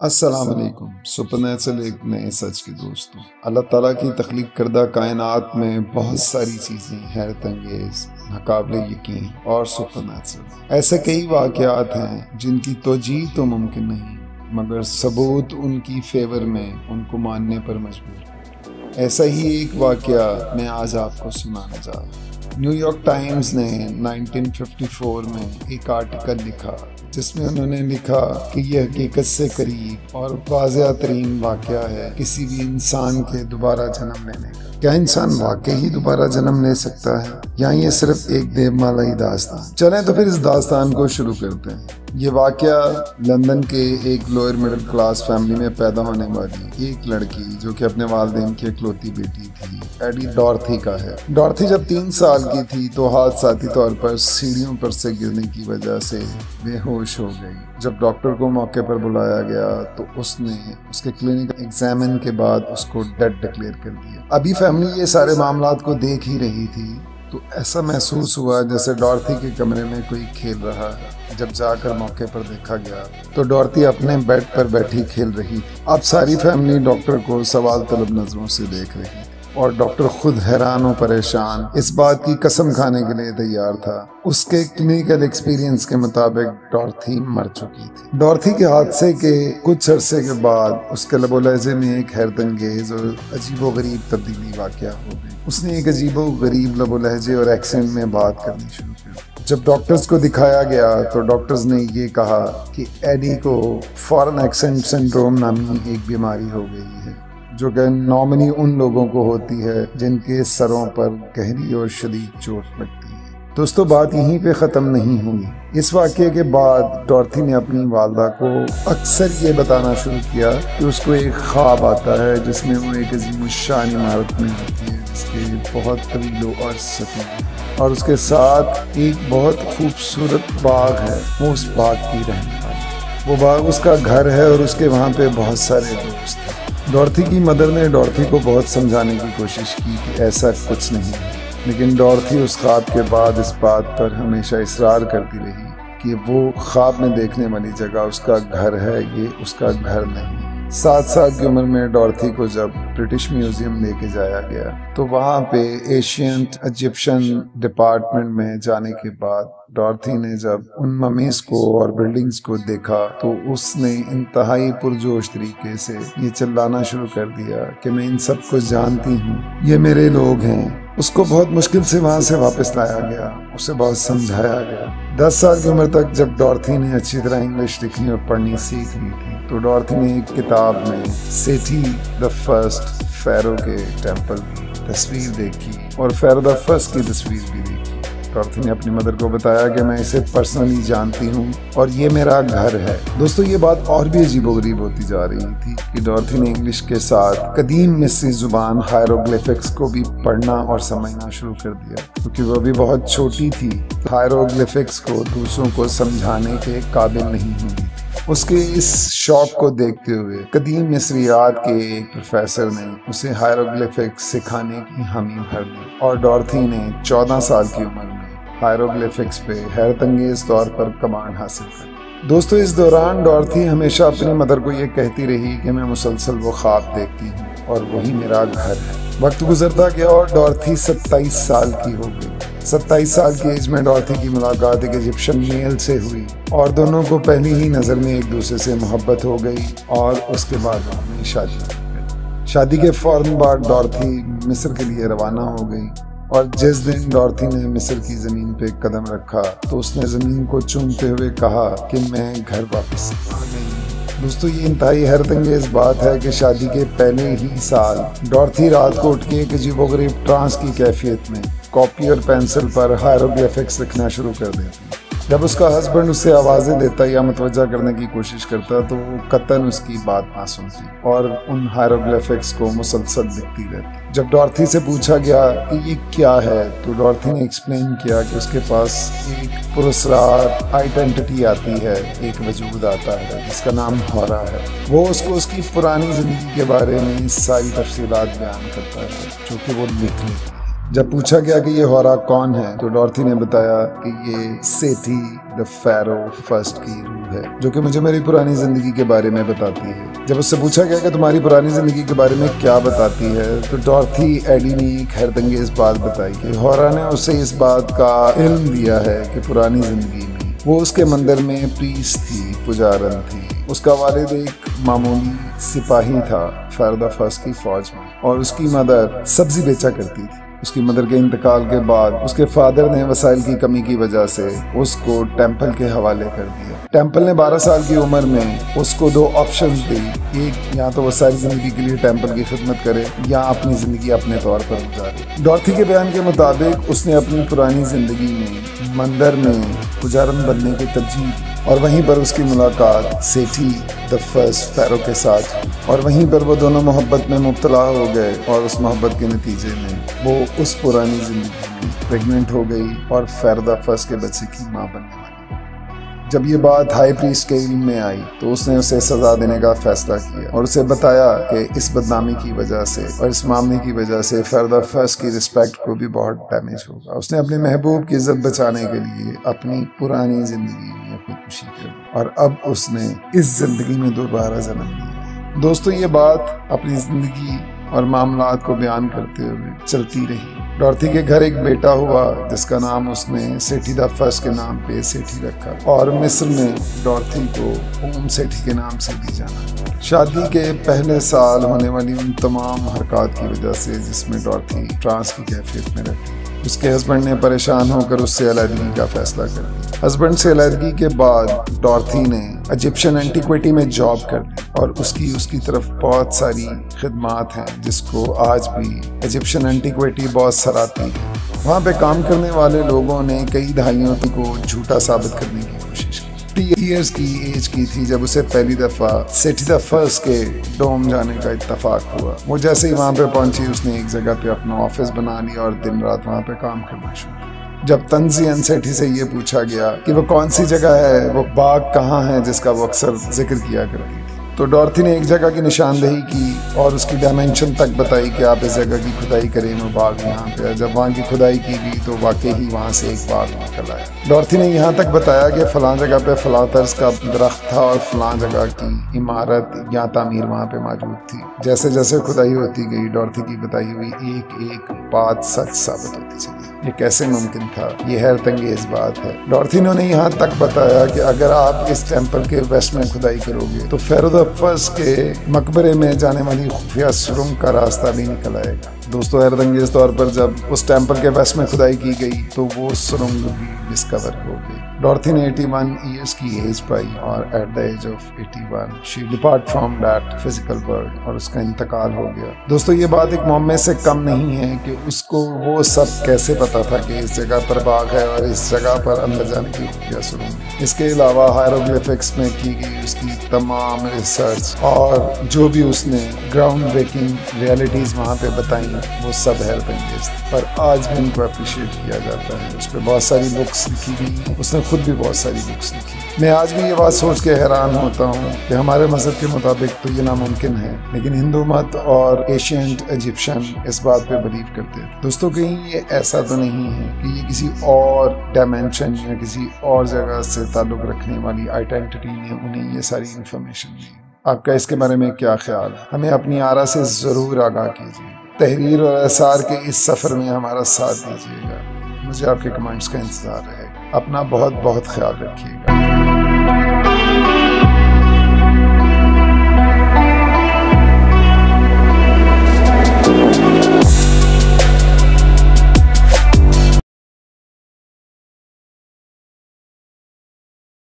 अस्सलाम वालेकुम। सुपरनैचुरल एक नए सच के दोस्तों, अल्लाह ताला की तख्लीक करदा कायनात में बहुत सारी चीज़ें हैरत अंगेज, नाकाबिले यकीन और सुपरनैचुरल। ऐसे कई वाक़यात हैं जिनकी तौजीह तो मुमकिन नहीं, मगर सबूत उनकी फेवर में उनको मानने पर मजबूर है। ऐसा ही एक वाक़या मैं आज आपको सुनाने जा रहा हूँ। न्यूयॉर्क टाइम्स ने 1954 में एक आर्टिकल लिखा जिसमें उन्होंने लिखा कि यह हकीकत से करीब और वाज़िया तरीन वाक़या है किसी भी इंसान के दोबारा जन्म लेने का। क्या इंसान वाकई ही दोबारा जन्म ले सकता है या ये सिर्फ एक देवमालाई दास्तान? चलें तो फिर इस दास्तान को शुरू करते हैं। ये वाक़या लंदन के एक लोअर मिडिल क्लास फैमिली में पैदा होने वाली एक लड़की जो कि अपने वालिदैन की इकलौती बेटी थी, एडी डॉर्थी का है। डॉर्थी जब 3 साल की थी तो हादसाती तौर पर सीढ़ियों पर से गिरने की वजह से बेहोश हो गई। जब डॉक्टर को मौके पर बुलाया गया तो उसने उसके क्लिनिकल एग्जामिन के बाद उसको डेड डिक्लेयर कर दिया। अभी फैमिली ये सारे मामलात को देख ही रही थी तो ऐसा महसूस हुआ जैसे डॉर्थी के कमरे में कोई खेल रहा है। जब जाकर मौके पर देखा गया तो डॉर्थी अपने बेड पर बैठी खेल रही थी। अब सारी फैमिली डॉक्टर को सवाल तलब नजरों से देख रही थी और डॉक्टर खुद हैरान और परेशान इस बात की कसम खाने के लिए तैयार था। उसके क्लिनिकल एक्सपीरियंस के मुताबिक डॉर्थी मर चुकी थी। डॉर्थी के हादसे के कुछ अरसे के बाद उसके लबो लहजे में एक हैरतअंगेज और अजीबोगरीब तब्दीली वाक़या हो गई। उसने एक अजीबोगरीब लबो लहजे और एक्सेंट में बात करनी शुरू की। जब डॉक्टर्स को दिखाया गया तो डॉक्टर्स ने ये कहा कि एडी को फॉरेन एक्सेंट सिंड्रोम नामी एक बीमारी हो गई है जो कि नॉर्मली उन लोगों को होती है जिनके सरों पर गहरी और शदीद चोट लगती है। दोस्तों, बात यहीं पे ख़त्म नहीं हुई। इस वाक़ये के बाद डॉर्थी ने अपनी वालदा को अक्सर ये बताना शुरू किया कि उसको एक ख्वाब आता है जिसमें वो एक अज़ीमुश्शान इमारत में होती है जिसके बहुत तवील और सतह और उसके साथ एक बहुत खूबसूरत बाग है। वो उस बाग की रहने वाली, वो बाग उसका घर है और उसके वहाँ पे बहुत सारे दोस्त हैं। डॉर्थी की मदर ने डॉर्थी को बहुत समझाने की कोशिश की कि ऐसा कुछ नहीं है, लेकिन डॉर्थी उस ख्वाब के बाद इस बात पर हमेशा इसरार करती रही कि वो ख्वाब में देखने वाली जगह उसका घर है, ये उसका घर नहीं। 7 साल की उम्र में डॉर्थी को जब ब्रिटिश म्यूजियम लेके जाया गया तो वहाँ पे एशियंट इजिप्शियन डिपार्टमेंट में जाने के बाद डॉर्थी ने जब उन ममीज को और बिल्डिंग्स को देखा तो उसने इंतहाई पुरजोश तरीके से ये चिल्लाना शुरू कर दिया कि मैं इन सब को जानती हूँ, ये मेरे लोग हैं। उसको बहुत मुश्किल से वहाँ से वापस लाया गया, उसे बहुत समझाया गया। 10 साल की उम्र तक जब डॉर्थी ने अच्छी तरह इंग्लिश लिखनी और पढ़नी सीख ली थी तो डॉर्थी ने एक किताब में सेठी द फर्स्ट फ़ारो के टेम्पल की तस्वीर देखी और फ़ारो द फर्स्ट की तस्वीर भी देखी। डॉर्थी ने अपनी मदर को बताया कि मैं इसे पर्सनली जानती हूँ और ये मेरा घर है। दोस्तों, ये बात और भी अजीबोगरीब होती जा रही थी कि डॉर्थी ने इंग्लिश के साथ कदीम मिस्री जुबान हायरोग्लिफिक्स को भी पढ़ना और समझना शुरू कर दिया क्योंकि वो भी बहुत छोटी थी। हायरोग्लिफिक्स को दूसरों को समझाने के काबिल नहीं हुई। उसके इस शौक को देखते हुए कदीम मिस्रियात के एक प्रोफेसर ने उसे हायरोग्लिफिक्स सिखाने की हामी भर दी और डॉर्थी ने 14 साल की उम्र में हायरोग्लिफिक्स पे हैरतअंगेज तौर पर कमांड हासिल कर। दोस्तों, इस दौरान डॉर्थी हमेशा अपनी मदर को ये कहती रही कि मैं मुसलसल वो ख्वाब देखती हूँ और वही मेरा घर है। वक्त गुजरता गया और डॉर्थी 27 साल की हो गई। 27 साल की एज में डॉर्थी की मुलाकात एक इजिप्शियन मेल से हुई और दोनों को पहली ही नज़र में एक दूसरे से मोहब्बत हो गई और उसके बाद उन्होंने शादी की। शादी के फौरन बाद डॉर्थी मिस्र के लिए रवाना हो गई और जिस दिन डॉर्थी ने मिस्र की ज़मीन पे कदम रखा तो उसने ज़मीन को चूमते हुए कहा कि मैं घर वापस आ गई। दोस्तों, ये इंतहाई हैरतअंगेज बात है कि शादी के पहले ही साल डॉर्थी रात को उठ के एक अजीबोगरीब ट्रांस की कैफियत में कॉपी और पेंसिल पर हायरोग्लिफिक्स लिखना शुरू कर देती। जब उसका हस्बैंड उसे आवाज़ें देता या मुतवज्जा करने की कोशिश करता तो वो कतन उसकी बात ना सुनती और उन हायरोग्लिफिक्स को मुसलसल लिखती रहती। जब डॉर्थी से पूछा गया कि ये क्या है तो डॉर्थी ने एक्सप्लेन किया कि उसके पास एक पुरस्कार आइडेंटिटी आती है, एक वजूद आता है जिसका नाम हौरा है। वो उसको उसकी पुरानी ज़िंदगी के बारे में सारी तफसीलात बयान करता है जो कि वो लिख लेती है। जब पूछा गया कि ये हौरा कौन है तो डॉर्थी ने बताया कि ये सेठी द फ़ारो फर्स्ट की रूह है जो कि मुझे मेरी पुरानी जिंदगी के बारे में बताती है। जब उससे पूछा गया कि तुम्हारी पुरानी जिंदगी के बारे में क्या बताती है, तो डॉर्थी एडी ने एक हैरतअंगेज बात बताई कि हौरा ने उसे इस बात का इल्म दिया है कि पुरानी जिंदगी में वो उसके मंदिर में प्रीस्ट थी, पुजारन थी। उसका वालिद एक मामूली सिपाही था फैरदा फर्स्ट की फौज में, और उसकी मदर सब्जी बेचा करती थी। उसकी मदर के इंतकाल के बाद उसके फादर ने वसाइल की कमी की वजह से उसको टेंपल के हवाले कर दिया। टेंपल ने 12 साल की उम्र में उसको 2 ऑप्शंस दी, एक या तो वो सारी जिंदगी के लिए टेंपल की खिदमत करे या अपनी जिंदगी अपने तौर पर गुजारे। डॉर्थी के बयान के मुताबिक उसने अपनी पुरानी जिंदगी में मंदिर में पुजारन बनने की तरजीह दी, और वहीं पर उसकी मुलाकात सेठी द फर्स्ट फैरो के साथ हुई, और वहीं पर वो दोनों मोहब्बत में मुब्तला हो गए, और उस मोहब्बत के नतीजे में वो उस पुरानी जिंदगी में प्रेग्नेंट हो गई और फैरदा फर्स्ट के बच्चे की मां बनने वाली। जब ये बात हाई प्रीस्ट के इल्म में आई तो उसने उसे सजा देने का फैसला किया और उसे बताया कि इस बदनामी की वजह से और इस मामले की वजह से फैरदा फर्स्ट की रिस्पेक्ट को भी बहुत डैमेज होगा। उसने अपने महबूब की इज्जत बचाने के लिए अपनी पुरानी जिंदगी में खुदकुशी कर दी, और अब उसने इस जिंदगी में दोबारा जन्म लिया। दोस्तों, ये बात अपनी जिंदगी और मामलात को बयान करते हुए चलती रही। डॉर्थी के घर एक बेटा हुआ जिसका नाम उसने सेठी द फर्स्ट के नाम पे सेठी रखा, और मिस्र में डॉर्थी को ओम सेठी के नाम से भी जाना। शादी के पहले साल होने वाली उन तमाम हरकत की वजह से जिसमें डॉर्थी ट्रांस की कैफियत में रहती, उसके हस्बैंड ने परेशान होकर उससे अलहदगी का फैसला कर लिया। हस्बैंड से अलहदगी के बाद डॉर्थी ने इजिप्शियन एंटीक्विटी में जॉब कर ली, और उसकी तरफ बहुत सारी खिदमात हैं जिसको आज भी इजिप्शियन एंटीक्विटी बहुत सराहती है। वहाँ पे काम करने वाले लोगों ने कई दहाइयों को झूठा साबित करने की कोशिश की। 3 इयर्स की एज की थी जब उसे पहली दफ़ा सेठी द फर्स्ट के डोम जाने का इत्तफाक हुआ। वो जैसे ही वहाँ पे पहुंची उसने एक जगह पे अपना ऑफिस बना लिया और दिन रात वहाँ पे काम करना शुरू किया। जब तंजीन सेठी से ये पूछा गया कि वो कौन सी जगह है, वो बाग कहाँ है जिसका वो अक्सर जिक्र किया करती थी, तो डॉर्थी ने एक जगह की निशानदेही की और उसकी डायमेंशन तक बताई कि आप इस जगह की खुदाई करें, वो बाग यहाँ पे है। जब वहाँ की खुदाई की गई तो वाकई ही वहाँ से एक बाग निकल आया। डॉर्थी ने यहाँ तक बताया कि फलां जगह पे फलां तर्ज का दरख्त था और फलां जगह की इमारत या तामीर वहाँ पे मौजूद थी। जैसे जैसे खुदाई होती गई डॉर्थी की बताई हुई एक एक बात सच साबित होती चली। ये कैसे मुमकिन था? ये हैरतअंगेज बात है। डॉर्थी ने उन्हें यहाँ तक बताया कि अगर आप इस टेम्पल के वेस्ट में खुदाई करोगे तो फैरदा फर्स्ट के मकबरे में जाने वाली खुफिया सुरंग का रास्ता भी निकल आएगा। दोस्तों, हैरतअंगेज तौर पर जब उस टेम्पल के वेस्ट में खुदाई की गई तो वो सुरंग भी डिस्कवर हो गई। डॉर्थी ने 81 ईयर्स की एज पाई, और at the age of 81 she depart from that physical world, और उसका इंतकाल हो गया। दोस्तों, ये बात एक मोमेंट से कम नहीं है कि उसको वो सब कैसे पता था कि इस जगह पर बाग है और इस जगह पर अंदर जाने की खुफिया सुरंग। इसके अलावा हायरोग्लिफिक्स में की गई उसकी तमाम रिसर्च और जो भी उसने ग्राउंड ब्रेकिंग रियलिटीज वहाँ पे बताई वो सब हैरतअंगेज थी, पर आज भी उनको अप्रिशिएट किया जाता है। उस पर बहुत सारी बुक्स लिखी गई, उसने खुद भी बहुत सारी बुक्स लिखी। मैं आज भी ये बात सोच के हैरान होता हूँ कि हमारे मजहब के मुताबिक तो ये नामुमकिन है, लेकिन हिंदू मत और एशियंट इजिप्शियन इस बात पे बिलीव करते हैं। दोस्तों, कहीं ये ऐसा तो नहीं है कि ये किसी और डायमेंशन या किसी और जगह से ताल्लुक रखने वाली आइडेंटिटी ने उन्हें ये सारी इंफॉर्मेशन दी। आपका इसके बारे में क्या ख्याल है? हमें अपनी आरा से ज़रूर आगाह कीजिए। तहरीर और आसार के इस सफ़र में हमारा साथ दीजिएगा। मुझे आपके कमेंट्स का इंतज़ार रहेगा। अपना बहुत बहुत ख्याल रखिएगा।